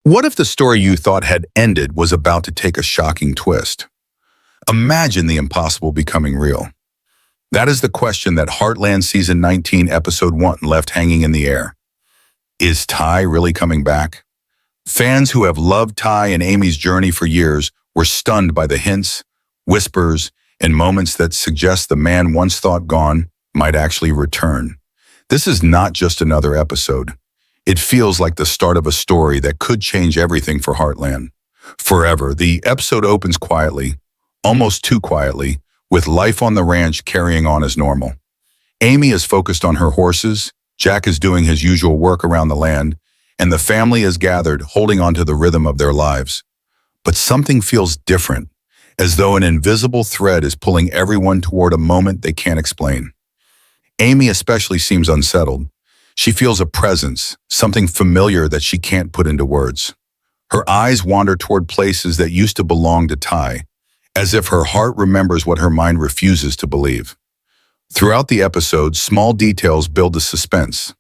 What if the story you thought had ended was about to take a shocking twist? Imagine the impossible becoming real. That is the question that Heartland Season 19, Episode 1 left hanging in the air. Is Ty really coming back? Fans who have loved Ty and Amy's journey for years were stunned by the hints, whispers, and moments that suggest the man once thought gone might actually return. This is not just another episode. It feels like the start of a story that could change everything for Heartland. Forever, the episode opens quietly, almost too quietly, with life on the ranch carrying on as normal. Amy is focused on her horses, Jack is doing his usual work around the land, and the family is gathered, holding on to the rhythm of their lives. But something feels different, as though an invisible thread is pulling everyone toward a moment they can't explain. Amy especially seems unsettled. She feels a presence, something familiar that she can't put into words. Her eyes wander toward places that used to belong to Ty, as if her heart remembers what her mind refuses to believe. Throughout the episode, small details build the suspense.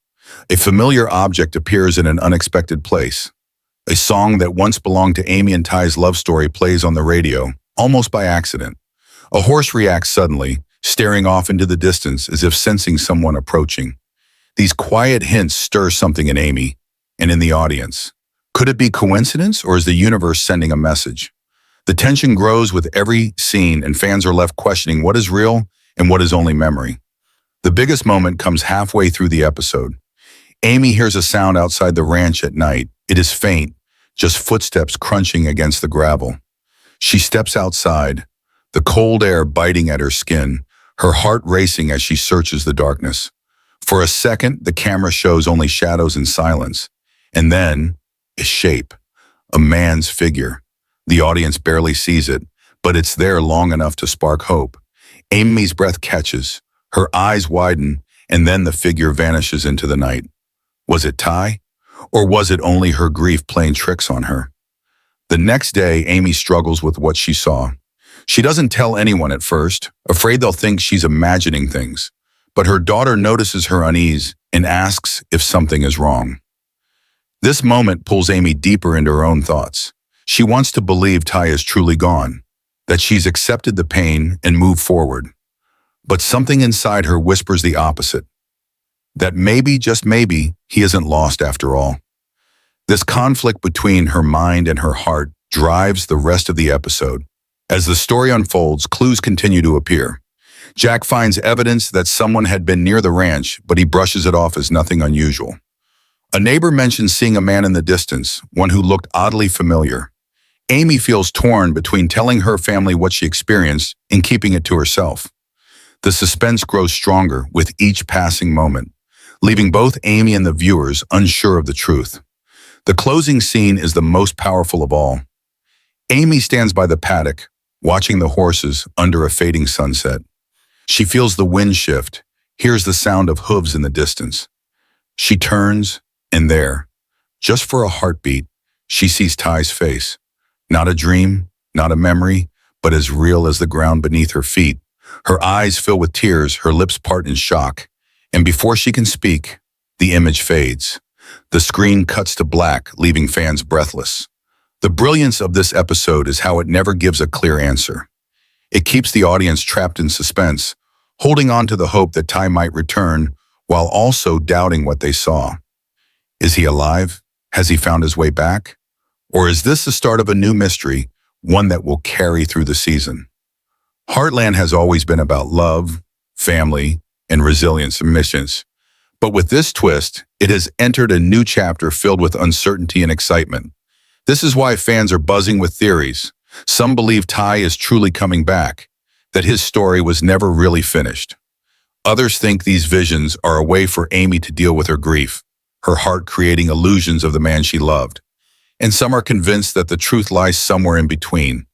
A familiar object appears in an unexpected place. A song that once belonged to Amy and Ty's love story plays on the radio, almost by accident. A horse reacts suddenly, staring off into the distance as if sensing someone approaching. These quiet hints stir something in Amy and in the audience. Could it be coincidence, or is the universe sending a message? The tension grows with every scene, and fans are left questioning what is real and what is only memory. The biggest moment comes halfway through the episode. Amy hears a sound outside the ranch at night. It is faint, just footsteps crunching against the gravel. She steps outside, the cold air biting at her skin, her heart racing as she searches the darkness. For a second, the camera shows only shadows and silence, and then a shape, a man's figure. The audience barely sees it, but it's there long enough to spark hope. Amy's breath catches, her eyes widen, and then the figure vanishes into the night. Was it Ty? Or was it only her grief playing tricks on her? The next day, Amy struggles with what she saw. She doesn't tell anyone at first, afraid they'll think she's imagining things. But her daughter notices her unease and asks if something is wrong. This moment pulls Amy deeper into her own thoughts. She wants to believe Ty is truly gone, that she's accepted the pain and moved forward. But something inside her whispers the opposite, that maybe, just maybe, he isn't lost after all. This conflict between her mind and her heart drives the rest of the episode. As the story unfolds, clues continue to appear. Jack finds evidence that someone had been near the ranch, but he brushes it off as nothing unusual. A neighbor mentions seeing a man in the distance, one who looked oddly familiar. Amy feels torn between telling her family what she experienced and keeping it to herself. The suspense grows stronger with each passing moment, leaving both Amy and the viewers unsure of the truth. The closing scene is the most powerful of all. Amy stands by the paddock, watching the horses under a fading sunset. She feels the wind shift, hears the sound of hooves in the distance. She turns, and there, just for a heartbeat, she sees Ty's face. Not a dream, not a memory, but as real as the ground beneath her feet. Her eyes fill with tears, her lips part in shock. And before she can speak, the image fades. The screen cuts to black, leaving fans breathless. The brilliance of this episode is how it never gives a clear answer. It keeps the audience trapped in suspense, holding on to the hope that Ty might return, while also doubting what they saw. Is he alive? Has he found his way back? Or is this the start of a new mystery, one that will carry through the season? Heartland has always been about love, family, and resilience and missions. But with this twist, it has entered a new chapter filled with uncertainty and excitement. This is why fans are buzzing with theories. Some believe Ty is truly coming back, that his story was never really finished. Others think these visions are a way for Amy to deal with her grief, her heart creating illusions of the man she loved. And some are convinced that the truth lies somewhere in between,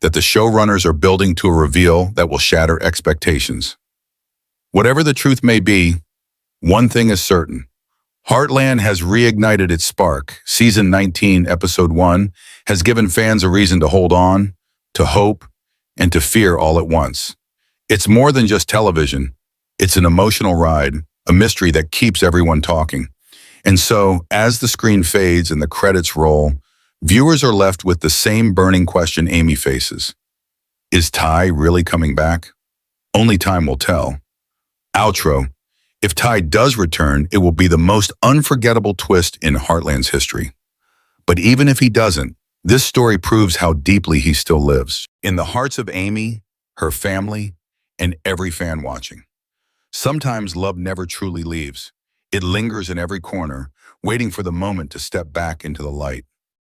that the showrunners are building to a reveal that will shatter expectations. Whatever the truth may be, one thing is certain. Heartland has reignited its spark. Season 19, Episode 1, has given fans a reason to hold on, to hope, and to fear all at once. It's more than just television. It's an emotional ride, a mystery that keeps everyone talking. And so, as the screen fades and the credits roll, Viewers are left with the same burning question Amy faces. Is Ty really coming back? Only time will tell. Outro. If Ty does return, it will be the most unforgettable twist in Heartland's history. But even if he doesn't, this story proves how deeply he still lives in the hearts of Amy, her family, and every fan watching. Sometimes love never truly leaves. It lingers in every corner, waiting for the moment to step back into the light.